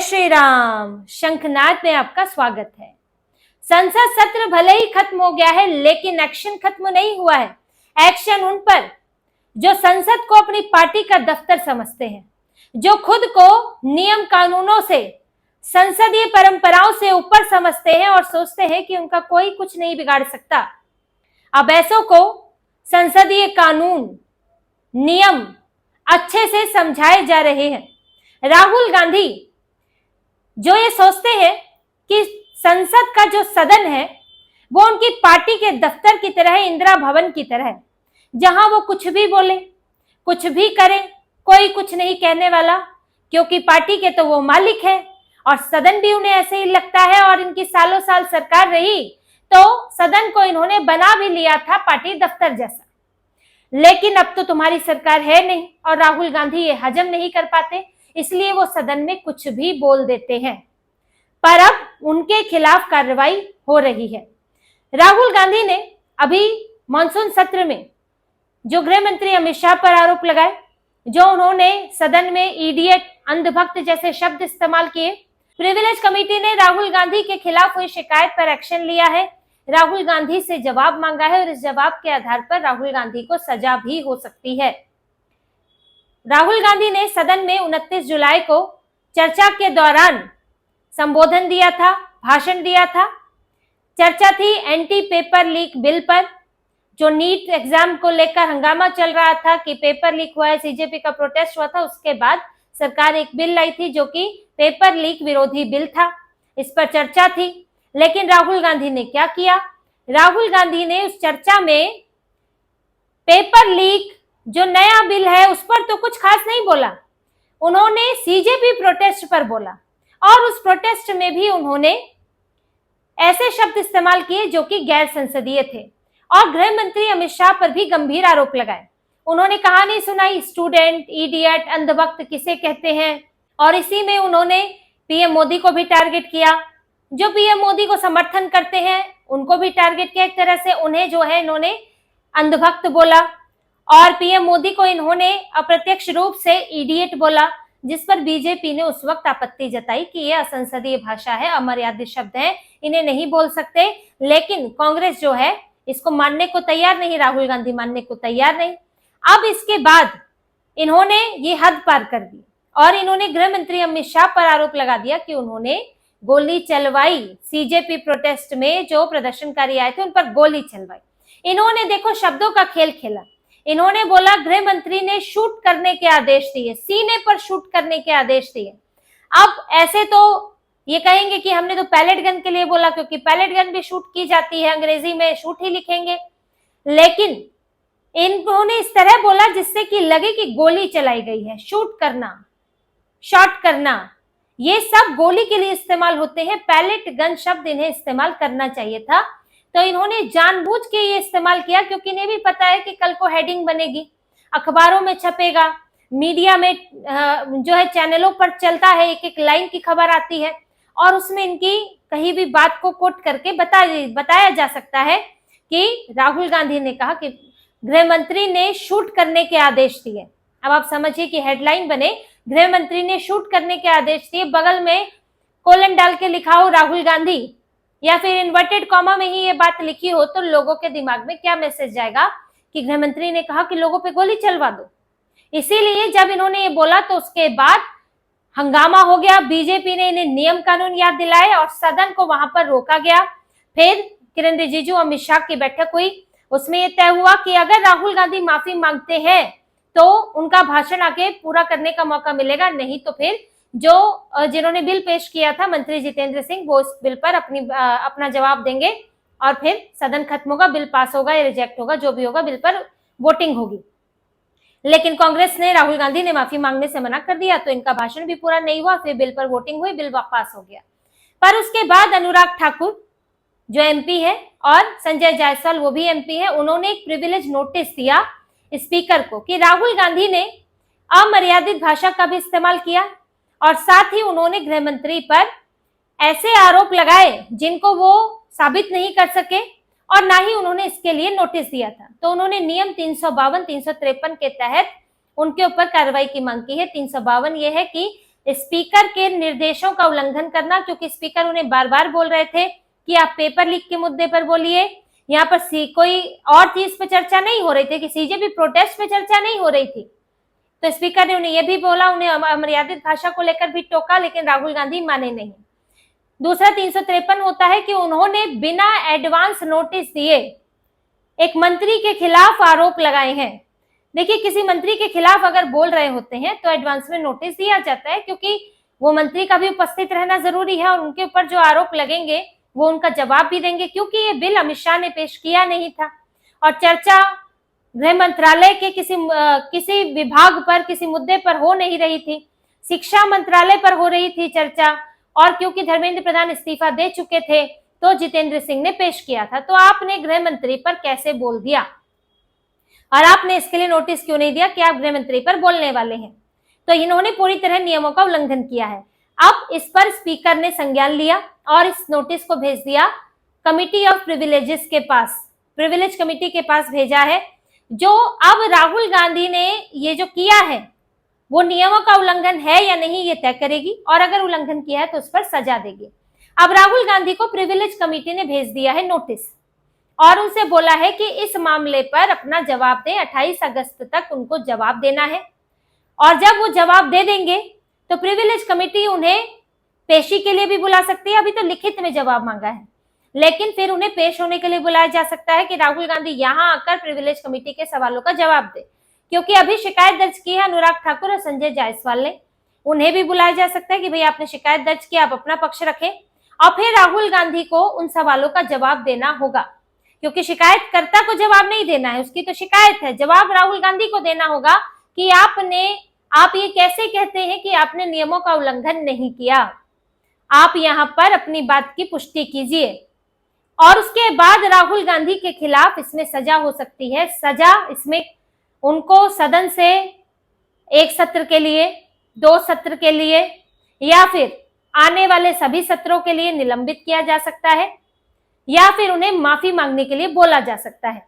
श्री राम। शंखनाद में आपका स्वागत है। संसद सत्र भले ही खत्म हो गया है, लेकिन एक्शन खत्म नहीं हुआ है। एक्शन उन पर जो संसद को अपनी पार्टी का दफ्तर समझते हैं, जो खुद को नियम कानूनों से, संसदीय परंपराओं से ऊपर समझते हैं और सोचते हैं कि उनका कोई कुछ नहीं बिगाड़ सकता। अब ऐसों को संसदीय कानून, नियम अच्छे से समझाए जा रहे हैं। राहुल गांधी जो ये सोचते हैं कि संसद का जो सदन है वो उनकी पार्टी के दफ्तर की तरह है, इंदिरा भवन की तरह है, जहां वो कुछ भी बोले, कुछ भी करें, कोई कुछ नहीं कहने वाला, क्योंकि पार्टी के तो वो मालिक है और सदन भी उन्हें ऐसे ही लगता है। और इनकी सालों साल सरकार रही तो सदन को इन्होंने बना भी लिया था पार्टी दफ्तर जैसा। लेकिन अब तो तुम्हारी सरकार है नहीं और राहुल गांधी ये हजम नहीं कर पाते, इसलिए वो सदन में कुछ भी बोल देते हैं। पर अब उनके खिलाफ कार्रवाई हो रही है। राहुल गांधी ने अभी मानसून सत्र में जो गृह मंत्री अमित शाह पर आरोप लगाए, जो उन्होंने सदन में इडियट, अंधभक्त जैसे शब्द इस्तेमाल किए, प्रिविलेज कमेटी ने राहुल गांधी के खिलाफ हुई शिकायत पर एक्शन लिया है। राहुल गांधी से जवाब मांगा है और इस जवाब के आधार पर राहुल गांधी को सजा भी हो सकती है। राहुल गांधी ने सदन में 29 जुलाई को चर्चा के दौरान संबोधन दिया था, भाषण दिया था। चर्चा थी एंटी पेपर लीक बिल पर, जो नीट एग्जाम को लेकर हंगामा चल रहा था कि पेपर लीक हुआ है, सीजेपी का प्रोटेस्ट हुआ था। उसके बाद सरकार एक बिल लाई थी जो कि पेपर लीक विरोधी बिल था। इस पर चर्चा थी, लेकिन राहुल गांधी ने क्या किया? राहुल गांधी ने उस चर्चा में पेपर लीक जो नया बिल है उस पर तो कुछ खास नहीं बोला। उन्होंने सीजेपी प्रोटेस्ट पर बोला और उस प्रोटेस्ट में भी उन्होंने ऐसे शब्द इस्तेमाल किए जो कि गैर संसदीय थे और गृह मंत्री अमित शाह पर भी गंभीर आरोप लगाए। उन्होंने कहानी सुनाई, स्टूडेंट, इडियट, अंधभक्त किसे कहते हैं, और इसी में उन्होंने पीएम मोदी को भी टारगेट किया। जो पीएम मोदी को समर्थन करते हैं उनको भी टारगेट किया। एक तरह से उन्हें जो है इन्होंने अंधभक्त बोला और पीएम मोदी को इन्होंने अप्रत्यक्ष रूप से इडियट बोला, जिस पर बीजेपी ने उस वक्त आपत्ति जताई कि ये असंसदीय भाषा है, अमर्यादित शब्द है, इन्हें नहीं बोल सकते। लेकिन कांग्रेस जो है इसको मानने को तैयार नहीं, राहुल गांधी मानने को तैयार नहीं। अब इसके बाद इन्होंने ये हद पार कर दी और इन्होंने गृह मंत्री अमित शाह पर आरोप लगा दिया कि उन्होंने गोली चलवाई। सीजेपी प्रोटेस्ट में जो प्रदर्शनकारी आए थे उन पर गोली चलवाई। इन्होंने देखो शब्दों का खेल खेला। इन्होंने बोला गृह मंत्री ने शूट करने के आदेश दिए, सीने पर शूट करने के आदेश दिए। अब ऐसे तो ये कहेंगे कि हमने तो पैलेट गन के लिए बोला, क्योंकि पैलेट गन भी शूट की जाती है, अंग्रेजी में शूट ही लिखेंगे। लेकिन इन्होंने इस तरह बोला जिससे कि लगे कि गोली चलाई गई है। शूट करना, शॉट करना, ये सब गोली के लिए इस्तेमाल होते हैं। पैलेट गन शब्द इन्हें इस्तेमाल करना चाहिए था, तो इन्होंने जानबूझ के ये इस्तेमाल किया, क्योंकि इन्हें भी पता है कि कल को हेडिंग बनेगी, अखबारों में छपेगा, मीडिया में जो है चैनलों पर चलता है, एक एक लाइन की खबर आती है और उसमें इनकी कहीं भी बात को कोट करके बताया जा सकता है कि राहुल गांधी ने कहा कि गृह मंत्री ने शूट करने के आदेश दिए। अब आप समझिए कि हेडलाइन बने गृह मंत्री ने शूट करने के आदेश दिए, बगल में कोलन डाल के लिखा हो राहुल गांधी, या फिर इन्वर्टेड कॉमा में ही ये बात लिखी हो, तो लोगों के दिमाग में क्या मैसेज जाएगा कि गृह मंत्री ने कहा कि लोगों पे गोली चलवा दो। इसीलिए जब इन्होंने ये बोला तो उसके बाद हंगामा हो गया। बीजेपी ने इन्हें नियम कानून याद दिलाए और सदन को वहां पर रोका गया। फिर किरेन रिजिजू, अमित शाह की बैठक हुई। उसमें यह तय हुआ कि अगर राहुल गांधी माफी मांगते हैं तो उनका भाषण आगे पूरा करने का मौका मिलेगा, नहीं तो फिर जो जिन्होंने बिल पेश किया था मंत्री जितेंद्र सिंह, वो इस बिल पर अपना जवाब देंगे और फिर सदन खत्म होगा, बिल पास होगा या रिजेक्ट होगा, जो भी होगा बिल पर वोटिंग होगी। लेकिन कांग्रेस ने, राहुल गांधी ने माफी मांगने से मना कर दिया, तो इनका भाषण भी पूरा नहीं हुआ। फिर बिल पर वोटिंग हुई, बिल पास हो गया। पर उसके बाद अनुराग ठाकुर जो एमपी है और संजय जायसवाल वो भी एमपी है, उन्होंने एक प्रिविलेज नोटिस दिया स्पीकर को कि राहुल गांधी ने अमर्यादित भाषा का भी इस्तेमाल किया और साथ ही उन्होंने गृह मंत्री पर ऐसे आरोप लगाए जिनको वो साबित नहीं कर सके और ना ही उन्होंने इसके लिए नोटिस दिया था। तो उन्होंने नियम 352, 353 के तहत उनके ऊपर कार्रवाई की मांग की है। 352 ये है कि स्पीकर के निर्देशों का उल्लंघन करना, क्योंकि स्पीकर उन्हें बार बार बोल रहे थे कि आप पेपर लीक के मुद्दे पर बोलिए। यहाँ पर कोई और चीज पर चर्चा नहीं हो रही थी कि सीजेपी प्रोटेस्ट पे चर्चा नहीं हो रही थी। तो स्पीकर ने उन्हें यह भी बोला, उन्हें अमर्यादित भाषा को लेकर भी टोका, लेकिन राहुल गांधी माने नहीं। दूसरा 353 होता है कि उन्होंने बिना एडवांस नोटिस दिए एक मंत्री के खिलाफ आरोप लगाए हैं। देखिए, किसी मंत्री के खिलाफ अगर बोल रहे होते हैं तो एडवांस में नोटिस दिया जाता है, क्योंकि वो मंत्री का भी उपस्थित रहना जरूरी है और उनके ऊपर जो आरोप लगेंगे वो उनका जवाब भी देंगे, क्योंकि ये बिल अमित शाह ने पेश किया नहीं था और चर्चा गृह मंत्रालय के किसी विभाग पर, किसी मुद्दे पर हो नहीं रही थी, शिक्षा मंत्रालय पर हो रही थी चर्चा। और क्योंकि धर्मेंद्र प्रधान इस्तीफा दे चुके थे तो जितेंद्र सिंह ने पेश किया था। तो आपने गृह मंत्री पर कैसे बोल दिया और आपने इसके लिए नोटिस क्यों नहीं दिया कि आप गृह मंत्री पर बोलने वाले हैं? तो इन्होंने पूरी तरह नियमों का उल्लंघन किया है। अब इस पर स्पीकर ने संज्ञान लिया और इस नोटिस को भेज दिया कमिटी ऑफ प्रिविलेजेस के पास, प्रिविलेज कमिटी के पास भेजा है। जो अब राहुल गांधी ने ये जो किया है वो नियमों का उल्लंघन है या नहीं ये तय करेगी, और अगर उल्लंघन किया है तो उस पर सजा देगी। अब राहुल गांधी को प्रिविलेज कमेटी ने भेज दिया है नोटिस और उनसे बोला है कि इस मामले पर अपना जवाब दें। 28 अगस्त तक उनको जवाब देना है और जब वो जवाब दे देंगे तो प्रिविलेज कमेटी उन्हें पेशी के लिए भी बुला सकती है। अभी तो लिखित में जवाब मांगा है, लेकिन फिर उन्हें पेश होने के लिए बुलाया जा सकता है कि राहुल गांधी यहां आकर प्रिविलेज कमेटी के सवालों का जवाब दे, क्योंकि अभी शिकायत दर्ज की है अनुराग ठाकुर और संजय जायसवाल ने। उन्हें भी बुलाया जा सकता है कि भाई आपने शिकायत दर्ज की, आप अपना पक्ष रखें और फिर राहुल गांधी को उन सवालों का जवाब देना होगा, क्योंकि शिकायतकर्ता को जवाब नहीं देना है, उसकी तो शिकायत है। जवाब राहुल गांधी को देना होगा कि आप ये कैसे कहते हैं कि आपने नियमों का उल्लंघन नहीं किया, आप यहाँ पर अपनी बात की पुष्टि कीजिए। और उसके बाद राहुल गांधी के खिलाफ इसमें सजा हो सकती है। सजा इसमें उनको सदन से 1 सत्र के लिए, 2 सत्र के लिए या फिर आने वाले सभी सत्रों के लिए निलंबित किया जा सकता है या फिर उन्हें माफी मांगने के लिए बोला जा सकता है।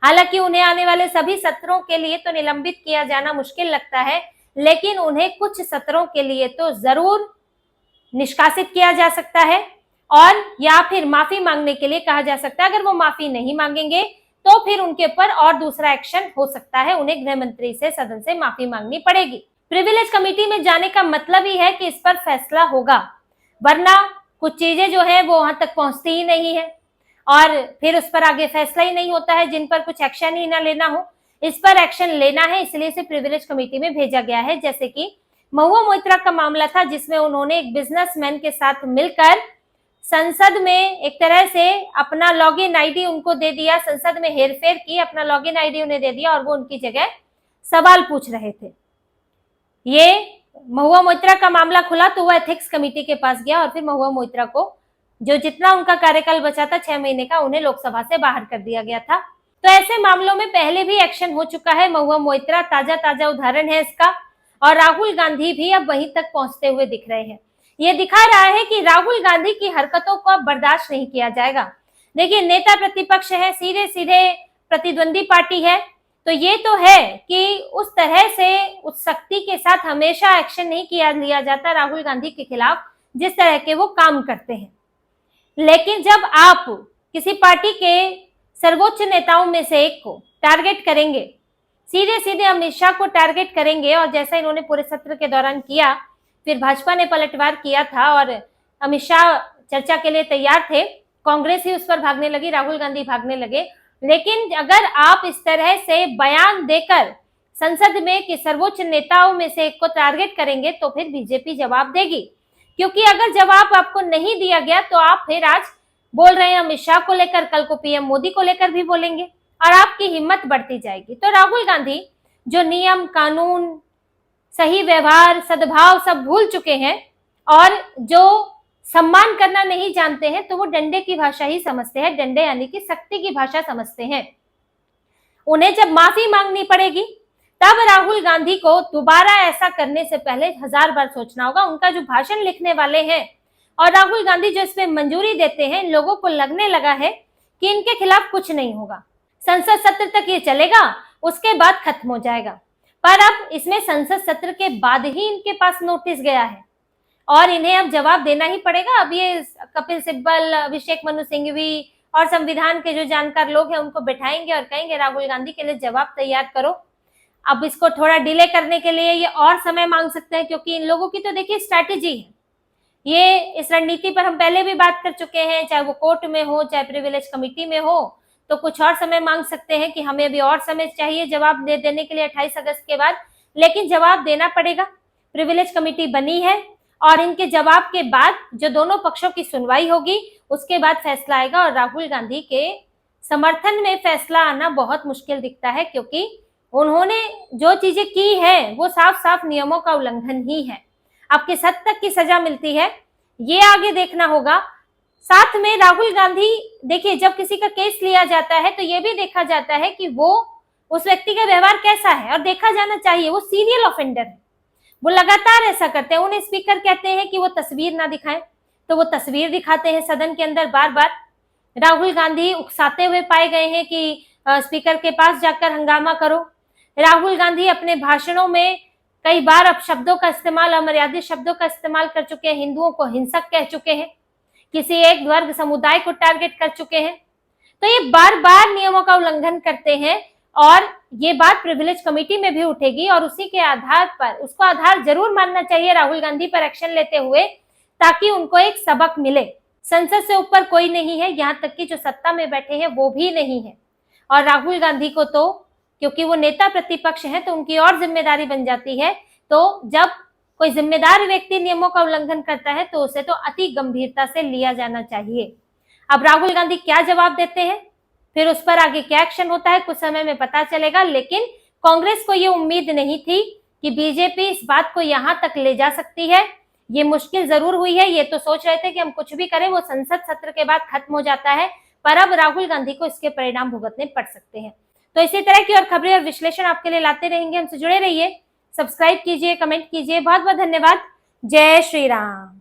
हालांकि उन्हें आने वाले सभी सत्रों के लिए तो निलंबित किया जाना मुश्किल लगता है, लेकिन उन्हें कुछ सत्रों के लिए तो जरूर निष्कासित किया जा सकता है और या फिर माफी मांगने के लिए कहा जा सकता है। अगर वो माफी नहीं मांगेंगे तो फिर उनके ऊपर और दूसरा एक्शन हो सकता है, उन्हें गृह मंत्री से, सदन से माफी मांगनी पड़ेगी। प्रिविलेज कमेटी में जाने का मतलब ही है कि इस पर फैसला होगा, वरना कुछ चीजें जो है वो वहां तक पहुंचती ही नहीं है और फिर उस पर आगे फैसला ही नहीं होता है, जिन पर कुछ एक्शन ही ना लेना हो। इस पर एक्शन लेना है, इसलिए इसे प्रिविलेज कमेटी में भेजा गया है। जैसे कि महुआ मोइत्रा का मामला था, जिसमें उन्होंने एक बिजनेसमैन के साथ मिलकर संसद में एक तरह से अपना लॉगिन आईडी उनको दे दिया, संसद में हेरफेर की, अपना लॉगिन आईडी उन्हें दे दिया और वो उनकी जगह सवाल पूछ रहे थे। ये महुआ मोइत्रा का मामला खुला तो वो एथिक्स कमेटी के पास गया और फिर महुआ मोइत्रा को जो जितना उनका कार्यकाल बचा था 6 महीने का, उन्हें लोकसभा से बाहर कर दिया गया था। तो ऐसे मामलों में पहले भी एक्शन हो चुका है। महुआ मोइत्रा ताजा उदाहरण है इसका, और राहुल गांधी भी अब वहीं तक पहुंचते हुए दिख रहे हैं। ये दिखा रहा है कि राहुल गांधी की हरकतों को अब बर्दाश्त नहीं किया जाएगा। देखिए, नेता प्रतिपक्ष है, सीधे सीधे प्रतिद्वंदी पार्टी है, तो ये तो है कि उस तरह से उस शक्ति के साथ हमेशा एक्शन नहीं लिया जाता राहुल गांधी के खिलाफ जिस तरह के वो काम करते हैं। लेकिन जब आप किसी पार्टी के सर्वोच्च नेताओं में से एक को टारगेट करेंगे, सीधे सीधे अमित शाह को टारगेट करेंगे, और जैसा इन्होंने पूरे सत्र के दौरान किया, फिर भाजपा ने पलटवार किया था और अमित शाह चर्चा के लिए तैयार थे, कांग्रेस ही उस पर भागने लगी, राहुल गांधी भागने लगे। लेकिन अगर आप इस तरह से बयान देकर संसद में कि सर्वोच्च नेताओं में से एक को टारगेट करेंगे तो फिर बीजेपी जवाब देगी, क्योंकि अगर जवाब आपको नहीं दिया गया तो आप फिर आज बोल रहे हैं अमित शाह को लेकर, कल को पीएम मोदी को लेकर भी बोलेंगे और आपकी हिम्मत बढ़ती जाएगी। तो राहुल गांधी जो नियम कानून, सही व्यवहार, सद्भाव सब भूल चुके हैं और जो सम्मान करना नहीं जानते हैं, तो वो डंडे की भाषा ही समझते हैं, डंडे यानी कि शक्ति की भाषा समझते हैं। उन्हें जब माफी मांगनी पड़ेगी तब राहुल गांधी को दोबारा ऐसा करने से पहले 1000 बार सोचना होगा। उनका जो भाषण लिखने वाले हैं और राहुल गांधी जो इसमें मंजूरी देते हैं, लोगों को लगने लगा है कि इनके खिलाफ कुछ नहीं होगा, संसद सत्र तक ये चलेगा, उसके बाद खत्म हो जाएगा। पर अब इसमें संसद सत्र के बाद ही इनके पास नोटिस गया है और इन्हें अब जवाब देना ही पड़ेगा। अब ये कपिल सिब्बल, अभिषेक मनु सिंघवी और संविधान के जो जानकार लोग हैं उनको बैठाएंगे और कहेंगे राहुल गांधी के लिए जवाब तैयार करो। अब इसको थोड़ा डिले करने के लिए ये और समय मांग सकते हैं, क्योंकि इन लोगों की तो देखिए स्ट्रैटेजी है। ये इस रणनीति पर हम पहले भी बात कर चुके हैं, चाहे वो कोर्ट में हो चाहे प्रिविलेज कमेटी में हो, तो कुछ और समय मांग सकते हैं कि हमें अभी और समय चाहिए जवाब देने के लिए 28 अगस्त के बाद, लेकिन जवाब देना पड़ेगा। प्रिविलेज कमेटी बनी है और इनके जवाब के बाद जो दोनों पक्षों की सुनवाई होगी उसके बाद फैसला आएगा और राहुल गांधी के समर्थन में फैसला आना बहुत मुश्किल दिखता है, क्योंकि उन्होंने जो चीजें की है वो साफ साफ नियमों का उल्लंघन ही है। अब किस हद तक की सजा मिलती है ये आगे देखना होगा। साथ में राहुल गांधी, देखिए जब किसी का केस लिया जाता है तो ये भी देखा जाता है कि वो उस व्यक्ति का व्यवहार कैसा है, और देखा जाना चाहिए वो सीरियल ऑफेंडर है, वो लगातार ऐसा करते हैं। उन्हें स्पीकर कहते हैं कि वो तस्वीर ना दिखाएं, तो वो तस्वीर दिखाते हैं सदन के अंदर बार बार। राहुल गांधी उकसाते हुए पाए गए हैं कि स्पीकर के पास जाकर हंगामा करो। राहुल गांधी अपने भाषणों में कई बार अपशब्दों का इस्तेमाल, अमर्यादित शब्दों का इस्तेमाल कर चुके हैं, हिंदुओं को हिंसक कह चुके हैं, किसी एक वर्ग समुदाय को टारगेट कर चुके हैं। तो ये बार बार नियमों का उल्लंघन करते हैं और ये बात प्रिविलेज कमेटी में भी उठेगी और उसी के आधार पर, उसको आधार जरूर मानना चाहिए राहुल गांधी पर एक्शन लेते हुए, ताकि उनको एक सबक मिले। संसद से ऊपर कोई नहीं है, यहाँ तक कि जो सत्ता में बैठे हैं वो भी नहीं है। और राहुल गांधी को तो, क्योंकि वो नेता प्रतिपक्ष है, तो उनकी और जिम्मेदारी बन जाती है। तो जब कोई जिम्मेदार व्यक्ति नियमों का उल्लंघन करता है तो उसे तो अति गंभीरता से लिया जाना चाहिए। अब राहुल गांधी क्या जवाब देते हैं, फिर उस पर आगे क्या एक्शन होता है, कुछ समय में पता चलेगा। लेकिन कांग्रेस को ये उम्मीद नहीं थी कि बीजेपी इस बात को यहां तक ले जा सकती है। ये मुश्किल जरूर हुई है, ये तो सोच रहे थे कि हम कुछ भी करें वो संसद सत्र के बाद खत्म हो जाता है, पर अब राहुल गांधी को इसके परिणाम भुगतने पड़ सकते हैं। तो इसी तरह की और खबरें और विश्लेषण आपके लिए लाते रहेंगे, हमसे जुड़े रहिए, सब्सक्राइब कीजिए, कमेंट कीजिए। बहुत बहुत धन्यवाद। जय श्री राम।